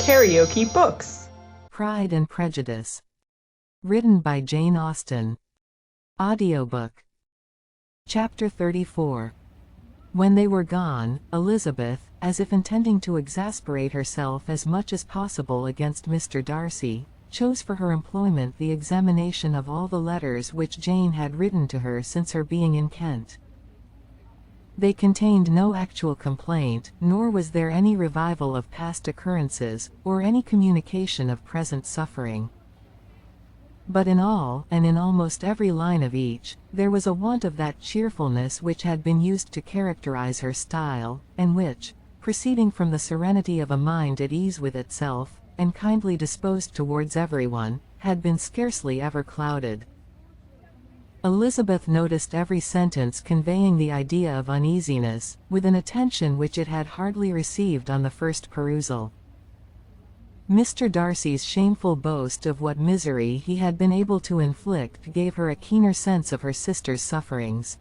KaraokeBooks. Pride and Prejudice. Written by Jane Austen. Audiobook. Chapter 34. When they were gone, Elizabeth, as if intending to exasperate herself as much as possible against Mr. Darcy, chose for her employment the examination of all the letters which Jane had written to her since her being in Kent. They contained no actual complaint, nor was there any revival of past occurrences, or any communication of present suffering. But in all, and in almost every line of each, there was a want of that cheerfulness which had been used to characterize her style, and which, proceeding from the serenity of a mind at ease with itself, and kindly disposed towards everyone, had been scarcely ever clouded. Elizabeth noticed every sentence conveying the idea of uneasiness, with an attention which it had hardly received on the first perusal. Mr. Darcy's shameful boast of what misery he had been able to inflict gave her a keener sense of her sister's sufferings.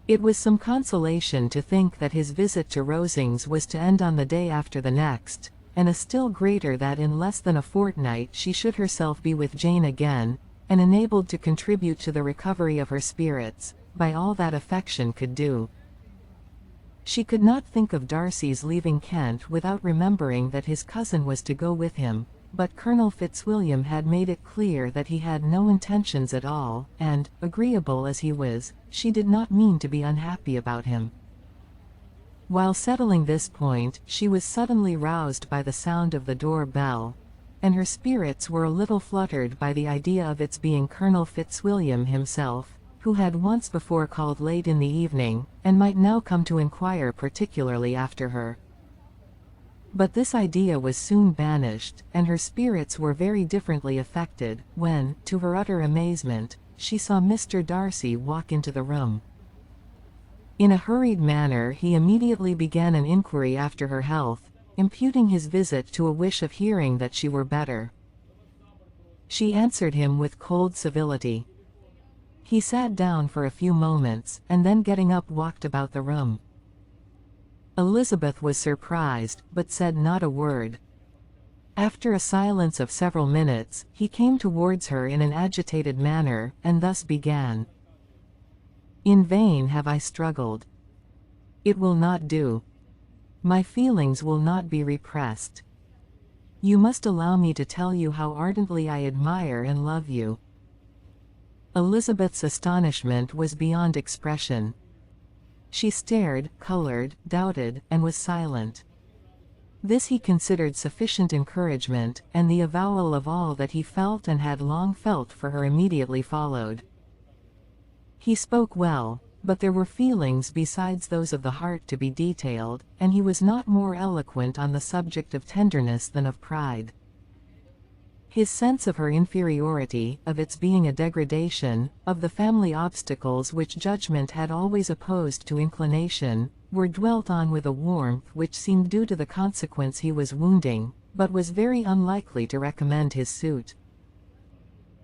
It was some consolation to think that his visit to Rosings was to end on the day after the next, and a still greater that in less than a fortnight she should herself be with Jane again, and enabled to contribute to the recovery of her spirits, by all that affection could do. She could not think of Darcy's leaving Kent without remembering that his cousin was to go with him, but Colonel Fitzwilliam had made it clear that he had no intentions at all, and, agreeable as he was, she did not mean to be unhappy about him. While settling this point, she was suddenly roused by the sound of the door-bell, and her spirits were a little fluttered by the idea of its being Colonel Fitzwilliam himself, who had once before called late in the evening, and might now come to inquire particularly after her. But this idea was soon banished, and her spirits were very differently affected, when, to her utter amazement, she saw Mr. Darcy walk into the room. In a hurried manner he immediately began an inquiry after her health, imputing his visit to a wish of hearing that she were better. She answered him with cold civility. He sat down for a few moments, and then getting up walked about the room. Elizabeth was surprised, but said not a word. After a silence of several minutes, he came towards her in an agitated manner, and thus began. "In vain have I struggled. It will not do. My feelings will not be repressed. You must allow me to tell you how ardently I admire and love you." Elizabeth's astonishment was beyond expression. She stared, colored, doubted, and was silent. This he considered sufficient encouragement, and the avowal of all that he felt and had long felt for her immediately followed. He spoke well, but there were feelings besides those of the heart to be detailed, and he was not more eloquent on the subject of tenderness than of pride. His sense of her inferiority, of its being a degradation, of the family obstacles which judgment had always opposed to inclination, were dwelt on with a warmth which seemed due to the consequence he was wounding, but was very unlikely to recommend his suit.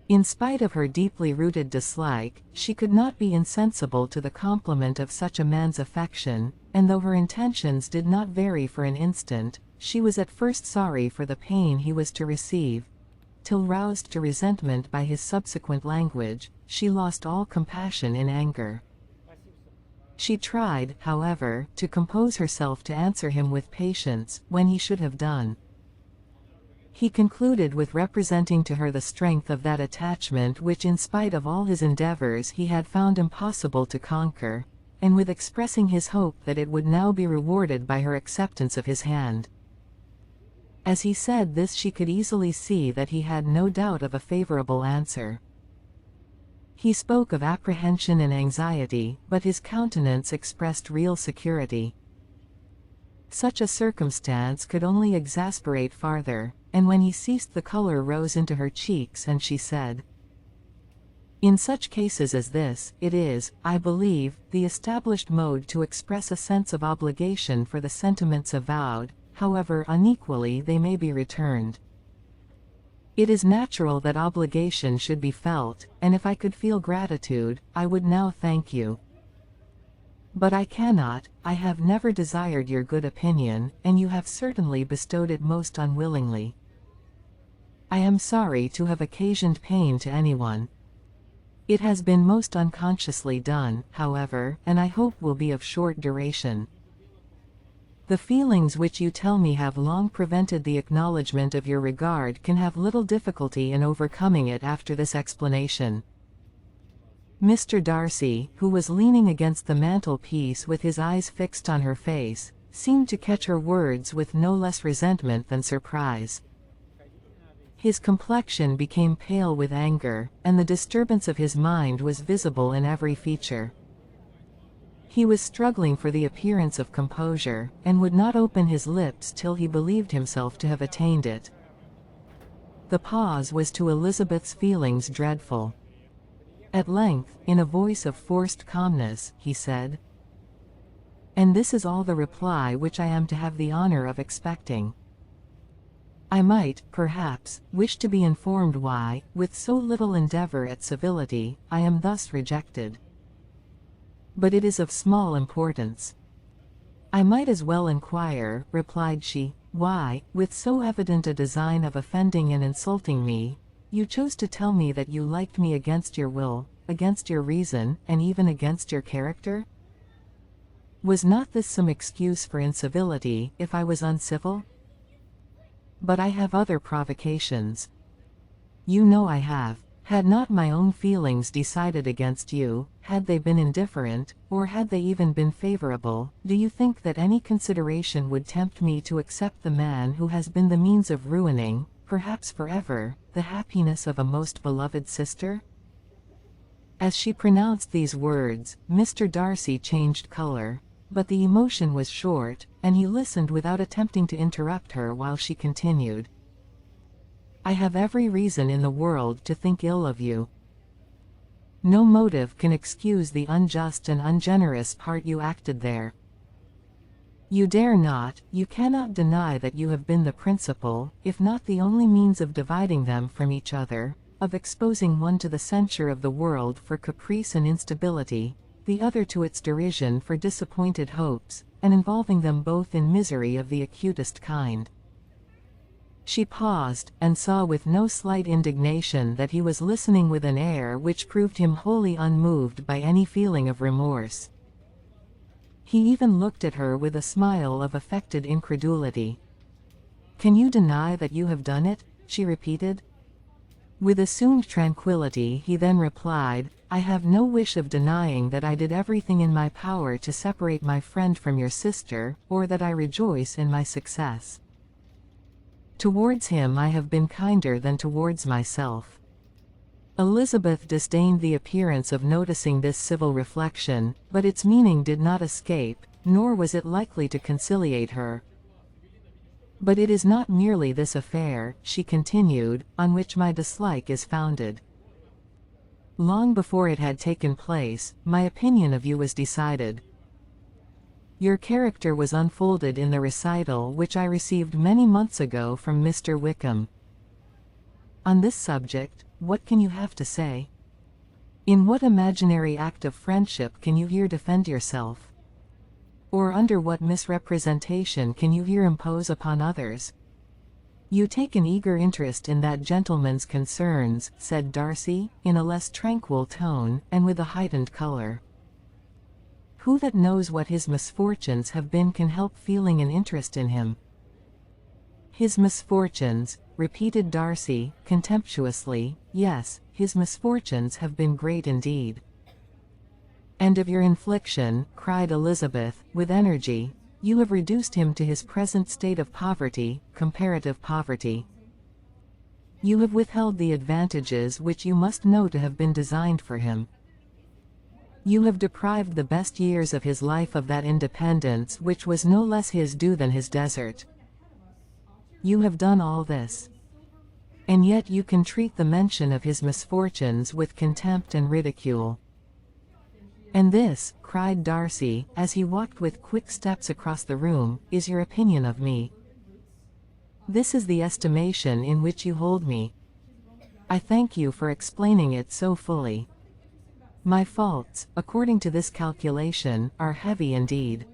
In spite of her deeply rooted dislike, she could not be insensible to the compliment of such a man's affection, and though her intentions did not vary for an instant, she was at first sorry for the pain he was to receive, till roused to resentment by his subsequent language, she lost all compassion in anger. She tried, however, to compose herself to answer him with patience, when he should have done. He concluded with representing to her the strength of that attachment which in spite of all his endeavors he had found impossible to conquer, and with expressing his hope that it would now be rewarded by her acceptance of his hand. As he said this she could easily see that he had no doubt of a favorable answer. He spoke of apprehension and anxiety, but his countenance expressed real security. Such a circumstance could only exasperate farther, and when he ceased the color rose into her cheeks and she said, "In such cases as this, it is, I believe, the established mode to express a sense of obligation for the sentiments avowed, however unequally they may be returned. It is natural that obligation should be felt, and if I could feel gratitude, I would now thank you. But I cannot, I have never desired your good opinion, and you have certainly bestowed it most unwillingly. I am sorry to have occasioned pain to anyone. It has been most unconsciously done, however, and I hope will be of short duration. The feelings which you tell me have long prevented the acknowledgement of your regard can have little difficulty in overcoming it after this explanation. Mr. Darcy, who was leaning against the mantelpiece with his eyes fixed on her face, seemed to catch her words with no less resentment than surprise. His complexion became pale with anger, and the disturbance of his mind was visible in every feature. He was struggling for the appearance of composure, and would not open his lips till he believed himself to have attained it. The pause was to Elizabeth's feelings dreadful. At length, in a voice of forced calmness, he said, "And this is all the reply which I am to have the honor of expecting. I might, perhaps, wish to be informed why, with so little endeavor at civility, I am thus rejected. But it is of small importance." "I might as well inquire," replied she, "why, with so evident a design of offending and insulting me, you chose to tell me that you liked me against your will, against your reason, and even against your character? Was not this some excuse for incivility, if I was uncivil? But I have other provocations. You know I have. Had not my own feelings decided against you, had they been indifferent, or had they even been favorable, do you think that any consideration would tempt me to accept the man who has been the means of ruining, perhaps forever, the happiness of a most beloved sister?" As she pronounced these words, Mr. Darcy changed color, but the emotion was short, and he listened without attempting to interrupt her while she continued. "I have every reason in the world to think ill of you. No motive can excuse the unjust and ungenerous part you acted there. You dare not, you cannot deny that you have been the principal, if not the only means of dividing them from each other, of exposing one to the censure of the world for caprice and instability, the other to its derision for disappointed hopes, and involving them both in misery of the acutest kind." She paused, and saw with no slight indignation that he was listening with an air which proved him wholly unmoved by any feeling of remorse. He even looked at her with a smile of affected incredulity. "Can you deny that you have done it?" she repeated. With assumed tranquility he then replied, "I have no wish of denying that I did everything in my power to separate my friend from your sister, or that I rejoice in my success. Towards him I have been kinder than towards myself." Elizabeth disdained the appearance of noticing this civil reflection, but its meaning did not escape, nor was it likely to conciliate her. "But it is not merely this affair," she continued, "on which my dislike is founded. Long before it had taken place, my opinion of you was decided. Your character was unfolded in the recital which I received many months ago from Mr. Wickham. On this subject, what can you have to say? In what imaginary act of friendship can you here defend yourself? Or under what misrepresentation can you here impose upon others? You take an eager interest in that gentleman's concerns," said Darcy, in a less tranquil tone, and with a heightened color. "Who that knows what his misfortunes have been can help feeling an interest in him?" "His misfortunes," repeated Darcy, contemptuously. "Yes, his misfortunes have been great indeed." "And of your infliction," cried Elizabeth, with energy, "you have reduced him to his present state of poverty, comparative poverty. You have withheld the advantages which you must know to have been designed for him. You have deprived the best years of his life of that independence which was no less his due than his desert. You have done all this. And yet you can treat the mention of his misfortunes with contempt and ridicule. And this," cried Darcy, as he walked with quick steps across the room, "is your opinion of me. This is the estimation in which you hold me. I thank you for explaining it so fully. My faults, according to this calculation, are heavy indeed.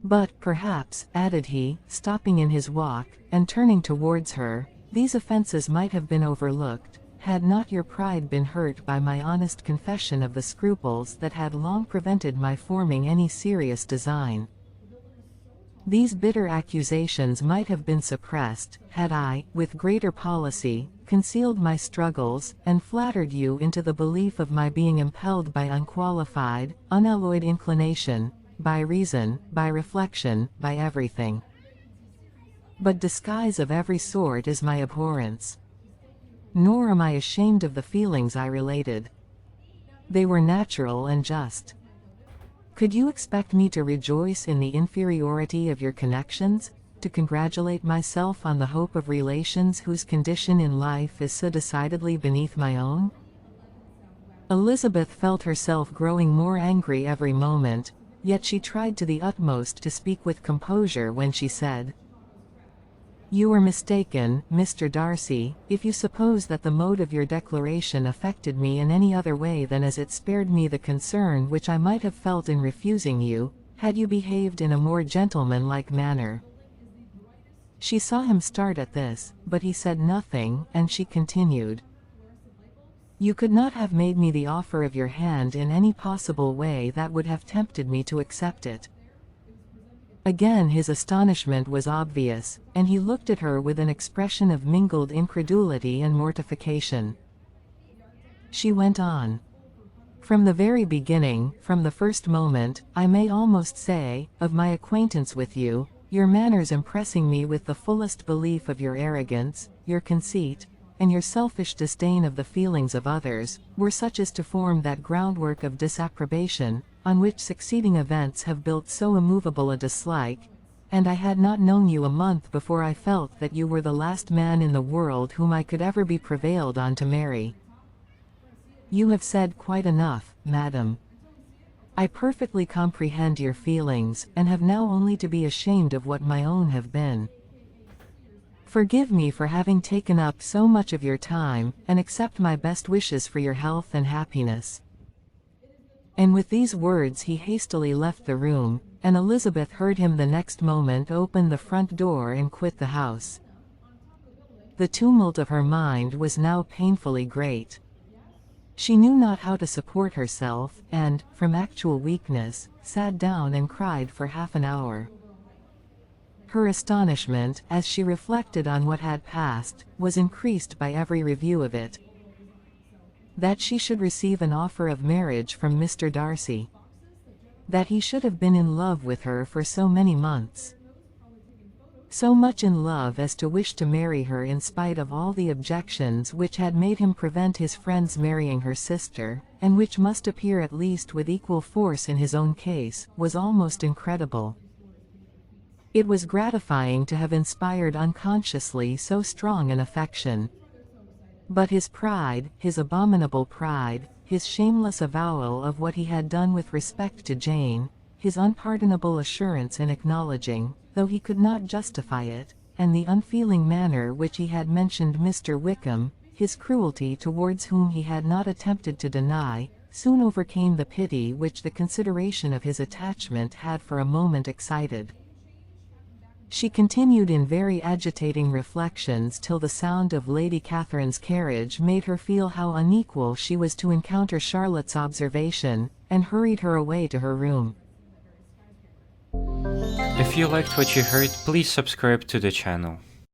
But, perhaps, added he, stopping in his walk, and turning towards her, these offences might have been overlooked, had not your pride been hurt by my honest confession of the scruples that had long prevented my forming any serious design. These bitter accusations might have been suppressed, had I, with greater policy, concealed my struggles, and flattered you into the belief of my being impelled by unqualified, unalloyed inclination, by reason, by reflection, by everything. But disguise of every sort is my abhorrence. Nor am I ashamed of the feelings I related. They were natural and just. Could you expect me to rejoice in the inferiority of your connections, to congratulate myself on the hope of relations whose condition in life is so decidedly beneath my own? Elizabeth felt herself growing more angry every moment, yet she tried to the utmost to speak with composure when she said, "You are mistaken, Mr. Darcy, if you suppose that the mode of your declaration affected me in any other way than as it spared me the concern which I might have felt in refusing you, had you behaved in a more gentlemanlike manner." She saw him start at this, but he said nothing, and she continued, "You could not have made me the offer of your hand in any possible way that would have tempted me to accept it." Again his astonishment was obvious, and he looked at her with an expression of mingled incredulity and mortification. She went on. "From the very beginning, from the first moment, I may almost say, of my acquaintance with you, your manners impressing me with the fullest belief of your arrogance, your conceit, and your selfish disdain of the feelings of others, were such as to form that groundwork of disapprobation, on which succeeding events have built so immovable a dislike, and I had not known you a month before I felt that you were the last man in the world whom I could ever be prevailed on to marry." "You have said quite enough, madam. I perfectly comprehend your feelings, and have now only to be ashamed of what my own have been. Forgive me for having taken up so much of your time, and accept my best wishes for your health and happiness." And with these words he hastily left the room, and Elizabeth heard him the next moment open the front door and quit the house. The tumult of her mind was now painfully great. She knew not how to support herself, and, from actual weakness, sat down and cried for half an hour. Her astonishment, as she reflected on what had passed, was increased by every review of it. That she should receive an offer of marriage from Mr. Darcy. That he should have been in love with her for so many months. So much in love as to wish to marry her in spite of all the objections which had made him prevent his friends marrying her sister, and which must appear at least with equal force in his own case, was almost incredible. It was gratifying to have inspired unconsciously so strong an affection. But his pride, his abominable pride, his shameless avowal of what he had done with respect to Jane, his unpardonable assurance in acknowledging, though he could not justify it, and the unfeeling manner which he had mentioned Mr. Wickham, his cruelty towards whom he had not attempted to deny, soon overcame the pity which the consideration of his attachment had for a moment excited. She continued in very agitating reflections till the sound of Lady Catherine's carriage made her feel how unequal she was to encounter Charlotte's observation, and hurried her away to her room. If you liked what you heard, please subscribe to the channel.